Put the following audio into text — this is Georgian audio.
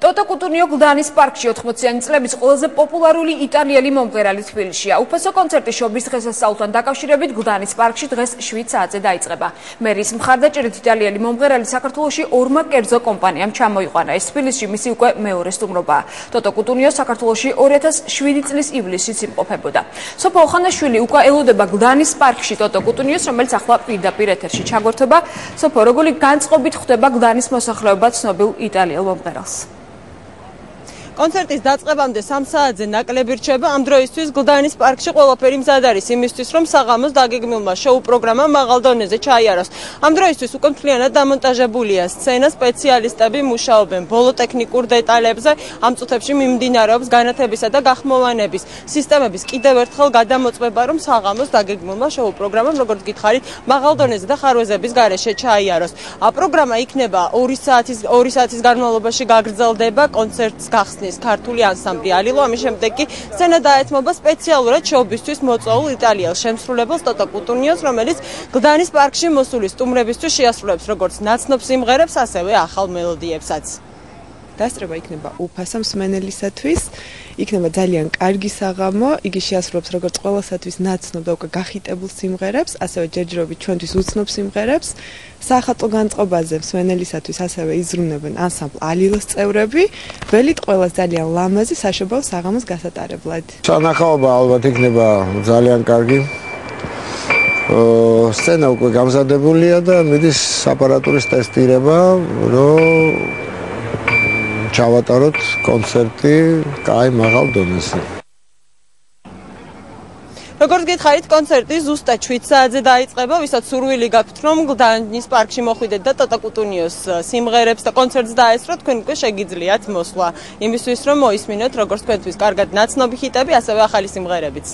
ტოტო კუტუნიო გლდანის პარკში 80-იანი წლების ყველაზე პოპულარული იტალიელი მომღერალი თბილისშია. უფასო კონცერტი შობის დღესასწაულთან დაკავშირებით გლდანის პარკში დღეს 7 საათზე დაიწყება. მერის მხარდაჭერით იტალიელი მომღერალი საქართველოში ორმა კერძო კომპანიამ ჩამოიყვანა. ეს თბილისში მისი უკვე მეორე სტუმრობაა. ტოტო კუტუნიო საქართველოში 2007 წლის ივლისშიც იმყოფებოდა. სოფო ოხანაშვილი უკვე ელოდება გლდანის პარკში ტოტო კუტუნიოს, რომელიც ახლა პირდაპირ ეთერში ჩაგორთება. სოფო, როგორი განწყობით ხვდება გლდანის მოსახლეობა ცნობილ იტალიელ მომღერალს? კონცერტის დაწყებამდე 3 საათზე ნაკლები რჩება. ამ დროისთვის გლდანის პარკში ყველაფერი მზად არის იმისთვის, რომ საღამოს დაგეგმილმა შოუ პროგრამა მაღალ დონეზე ჩაიაროს. ამ დროისთვის უკვე მთლიანად დამონტაჟებულია სცენა, სპეციალისტები მუშაობენ ბოლო ტექნიკურ დეტალებზე. ამ წუთებში მიმდინარეობს განათებისა და გახმოვანების სისტემების კიდევ ერთხელ გადამოწმება, რომ საღამოს დაგეგმილმა შოუ პროგრამამ, როგორც გითხარით, მაღალ დონეზე და ხარვეზების გარეშე ჩაიაროს. პროგრამა იქნება 2 საათის განმავლობაში გაგრძელდება. კონცერტს გახსნის ქართული ანსამბლი ალილო, ამის შემდეგ კი სცენა დაეთმობა სპეციალურად შოუბისთვის მოწვეულ იტალიელ შემსრულებელს ტოტო კუტუნიოს, რომელიც გლდანის პარკში მოსული სტუმრებისთვის შეასრულებს როგორც ნაცნობ სიმღერებს, ასევე ახალ მელოდიებსაც. დასწრება იქნება უფასო მსმენელისათვის, იქნება ძალიან კარგი საღამო, იგი შეასრულებს როგორც ყველასათვის ნაცნობ და უკვე გახიტებულ სიმღერებს, ასევე ჯერჯერობით ჩვენთვის უცნობ სიმღერებს. საახალწლო განწყობაზე მსმენელისათვის ასევე იზრუნებენ ანსამბლ ალილოს წევრები, ველით ყველას ძალიან ლამაზი საშობაო საღამოს გასატარებლად. სანახაობა ალბათ იქნება ძალიან კარგი. სცენა უკვე გამზადებულია და მიდის აპარატურის ტესტირება, რომ ჩავატაროთ კონცერტი კაი მაღალ დონეზე. როგორც გითხარით, კონცერტი ზუსტად 7 საათზე დაიწყება, ვისაც სურვილი გაქვთ, რომ გლდანის პარკში მოხვიდეთ და ტოტო კუტუნიოს სიმღერებს და კონცერტს დაესწროთ, თქვენ უკვე შეგიძლიათ მოსვლა. იმისთვის, რომ მოისმინოთ როგორც თქვენთვის კარგად ნაცნობი ჰიტები, ასევე ახალი სიმღერებიც.